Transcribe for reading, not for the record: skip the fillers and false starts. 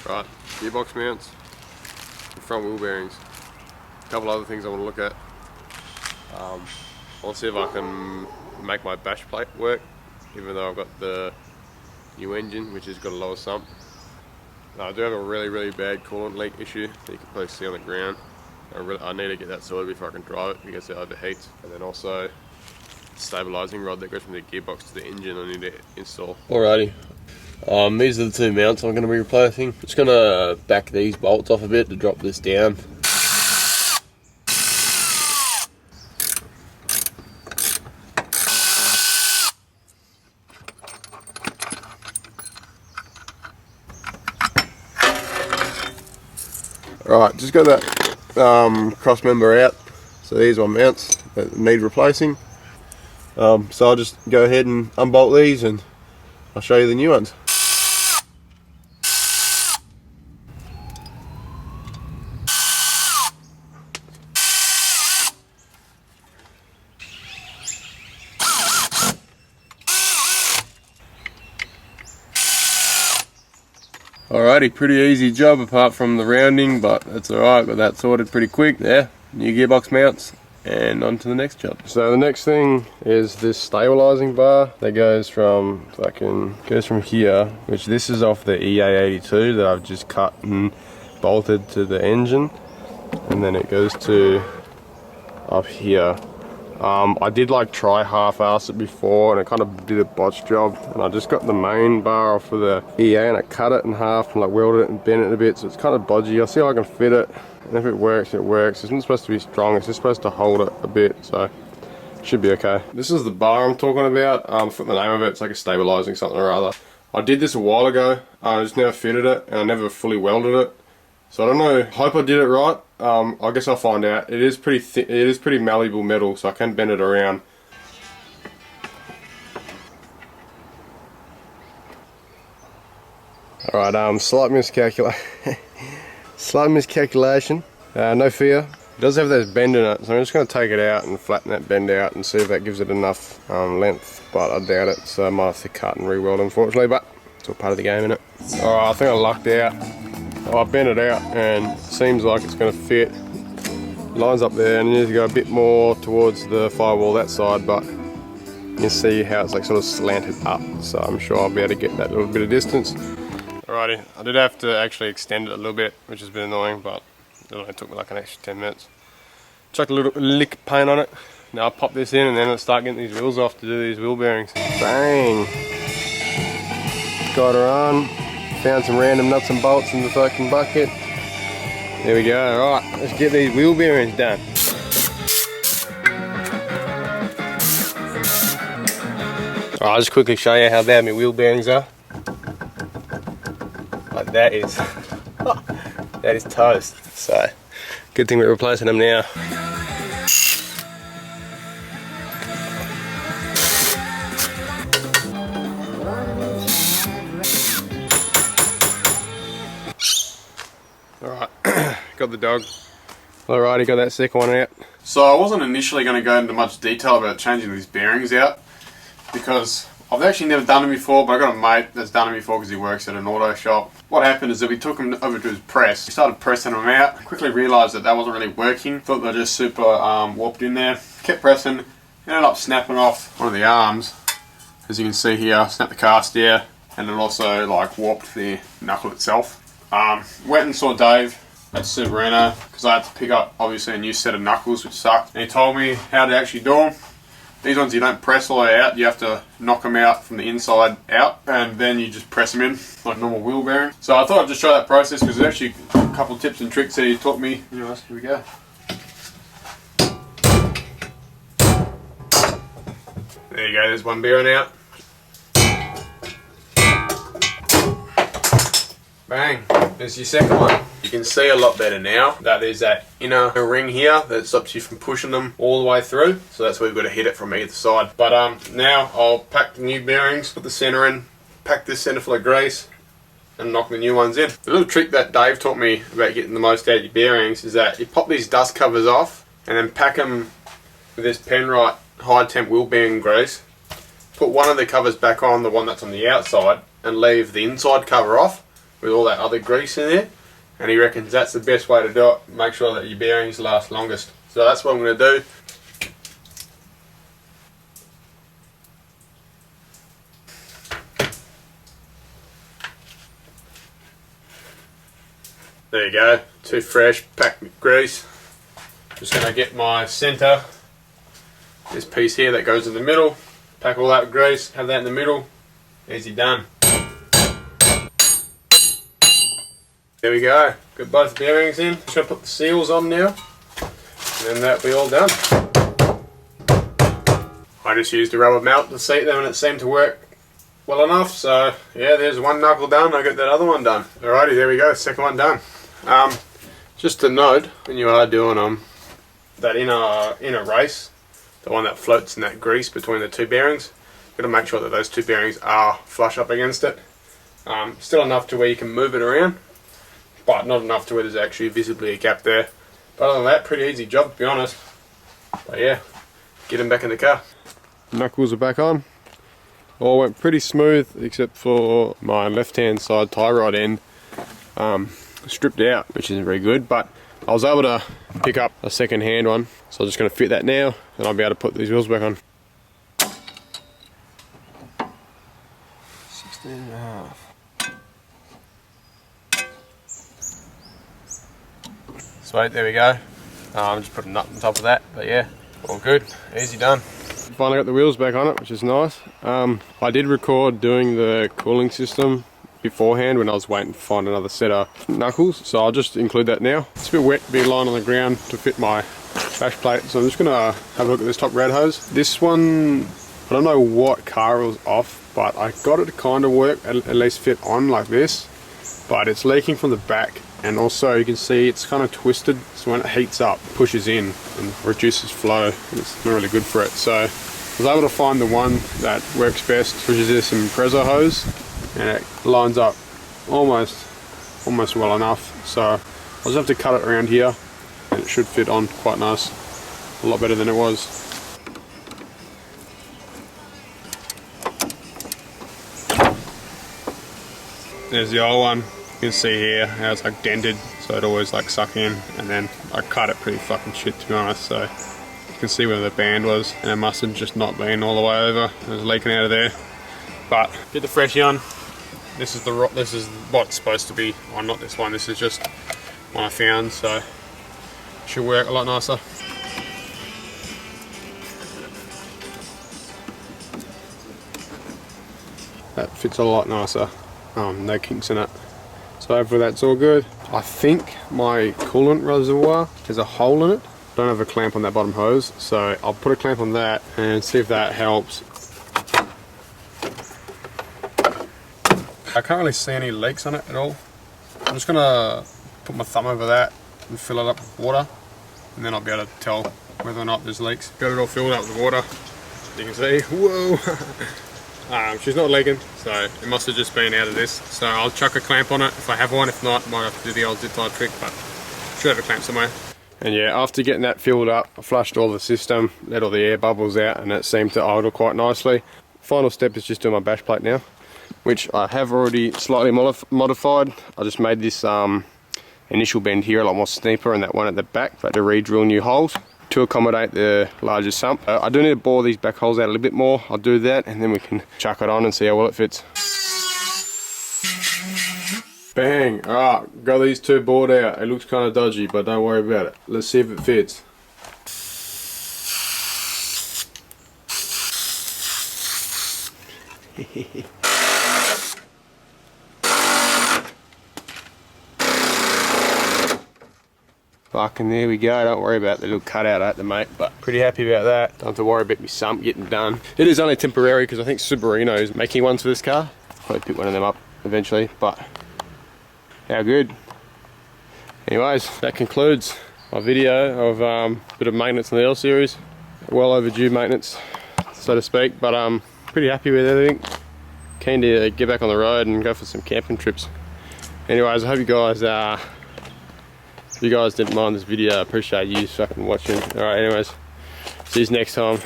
Right, gearbox mounts, front wheel bearings. A couple other things I want to look at. I want to see if I can make my bash plate work, even though I've got the new engine, which has got a lower sump. I do have a really bad coolant leak issue that you can probably see on the ground. I need to get that sorted before I can drive it because it overheats. And then also stabilising rod that goes from the gearbox to the engine I need to install. Alrighty, these are the two mounts I'm going to be replacing. Just going to back these bolts off a bit to drop this down. Right, just got that cross member out. So these are my mounts that need replacing. So I'll just go ahead and unbolt these and I'll show you the new ones. Alrighty, pretty easy job apart from the rounding, but that's alright, got that sorted pretty quick. There, new gearbox mounts, and on to the next job. So the next thing is this stabilising bar that goes from here, which this is off the EA82 that I've just cut and bolted to the engine, and then it goes to up here. I did try half-ass it before and I kind of did a botch job, and I just got the main bar off of the EA and I cut it in half and welded it and bent it a bit, so it's kind of bodgy. I'll see how I can fit it, and if it works, it works. It's not supposed to be strong, it's just supposed to hold it a bit, so it should be okay. This is the bar I'm talking about. I forgot the name of it. It's like a stabilising something or other. I did this a while ago, I just never fitted it and I never fully welded it. So I don't know, hope I did it right. I guess I'll find out. It is pretty thick, it is pretty malleable metal, so I can bend it around. Alright, slight miscalculation. No fear. It does have this bend in it, so I'm just going to take it out and flatten that bend out and see if that gives it enough length, but I doubt it, so I might have to cut and re-weld unfortunately, but it's all part of the game, innit? Alright, I think I lucked out. I bent it out and it seems like it's going to fit. Lines up there, and you need to go a bit more towards the firewall that side, but you can see how it's sort of slanted up, so I'm sure I'll be able to get that little bit of distance. Alrighty, I did have to actually extend it a little bit, which has been annoying, but it only took me an extra 10 minutes. Chucked a little lick of paint on it. Now I'll pop this in and then I'll start getting these wheels off to do these wheel bearings. Bang! Got her on. Found some random nuts and bolts in the fucking bucket. There we go. Alright, let's get these wheel bearings done. Alright, I'll just quickly show you how bad my wheel bearings are. Like that is that is toast. So good thing we're replacing them now. Alright, got the dog. Alrighty, got that second one out. So I wasn't initially going to go into much detail about changing these bearings out because I've actually never done it before, but I got a mate that's done it before because he works at an auto shop. What happened is that we took him over to his press. We started pressing them out. Quickly realised that that wasn't really working. Thought they were just super warped in there. Kept pressing. Ended up snapping off one of the arms. As you can see here, snapped the cast there, and it also warped the knuckle itself. Went and saw Dave at Subareno because I had to pick up obviously a new set of knuckles, which sucked. And he told me how to actually do them. These ones you don't press all the way out, you have to knock them out from the inside out, and then you just press them in like normal wheel bearing. So I thought I'd just try that process because there's actually a couple of tips and tricks that he taught me. Anyways, here we go. There you go, there's one bearing out. Bang, there's your second one. You can see a lot better now that there's that inner ring here that stops you from pushing them all the way through. So that's where we've got to hit it from either side. But now I'll pack the new bearings, put the center in, pack this center full of grease, and knock the new ones in. The little trick that Dave taught me about getting the most out of your bearings is that you pop these dust covers off and then pack them with this Penrite high temp wheel bearing grease. Put one of the covers back on, the one that's on the outside, and leave the inside cover off. with all that other grease in there, and he reckons that's the best way to do it. Make sure that your bearings last longest. So that's what I'm going to do. There you go, too fresh, packed with grease. Just going to get my centre, this piece here that goes in the middle, pack all that with grease, have that in the middle, easy done. There we go, got both bearings in. Just going to put the seals on now, and then that'll be all done. I just used a rubber melt to seat them and it seemed to work well enough, so yeah, there's one knuckle done, I got that other one done. Alrighty, there we go, second one done. Just a note, when you are doing that inner race, the one that floats in that grease between the two bearings, you've got to make sure that those two bearings are flush up against it. Still enough to where you can move it around, but not enough to where there's actually visibly a gap there. But other than that, pretty easy job to be honest. But yeah, get them back in the car. Knuckles are back on. All went pretty smooth except for my left hand side tie rod end. Stripped out, which isn't very good, but I was able to pick up a second hand one, so I'm just going to fit that now and I'll be able to put these wheels back on. 16.5. Sweet, there we go. Just put a nut on top of that, but yeah, all good, easy done. Finally got the wheels back on it, which is nice. I did record doing the cooling system beforehand when I was waiting to find another set of knuckles, so I'll just include that now. It's a bit wet to be lying on the ground to fit my bash plate, so I'm just gonna have a look at this top rad hose. This one, I don't know what car it was off, but I got it to kind of work, at least fit on like this, but it's leaking from the back, and also you can see it's kind of twisted, so when it heats up, it pushes in and reduces flow, and it's not really good for it. So I was able to find the one that works best, which is this Impreza hose, and it lines up almost well enough. So I'll just have to cut it around here and it should fit on quite nice, a lot better than it was. There's the old one. You can see here how it's like dented, so it always like suck in, and then I cut it pretty fucking shit to be honest, so you can see where the band was, and it must have just not been all the way over. It was leaking out of there. But get the freshie on. This is what's supposed to be on, not this one. This is just one I found, so it should work a lot nicer. That fits a lot nicer. No kinks in it. So hopefully that's all good. I think my coolant reservoir has a hole in it. I don't have a clamp on that bottom hose, so I'll put a clamp on that and see if that helps. I can't really see any leaks on it at all. I'm just gonna put my thumb over that and fill it up with water, and then I'll be able to tell whether or not there's leaks. Got it all filled up with water. You can see, whoa! She's not leaking, so it must have just been out of this. So I'll chuck a clamp on it if I have one. If not, I might have to do the old zip tie trick, but should have a clamp somewhere. And yeah, after getting that filled up, I flushed all the system, let all the air bubbles out, and it seemed to idle quite nicely. Final step is just doing my bash plate now, which I have already slightly modified. I just made this initial bend here a lot more steeper, and that one at the back, but to re-drill new holes to accommodate the larger sump. I do need to bore these back holes out a little bit more. I'll do that, and then we can chuck it on and see how well it fits. Bang! Alright, got these two bored out. It looks kind of dodgy, but don't worry about it. Let's see if it fits. Fucking there we go. Don't worry about the little cutout I had to make, but pretty happy about that. Don't have to worry about my sump getting done. It is only temporary because I think Subarino is making ones for this car. Probably pick one of them up eventually, but how good. Anyways, that concludes my video of a bit of maintenance on the L series. Well overdue maintenance, so to speak, but I'm pretty happy with everything. Keen to get back on the road and go for some camping trips. Anyways, I hope you guys if you guys didn't mind this video, I appreciate you fucking watching. Alright, anyways, see you next time.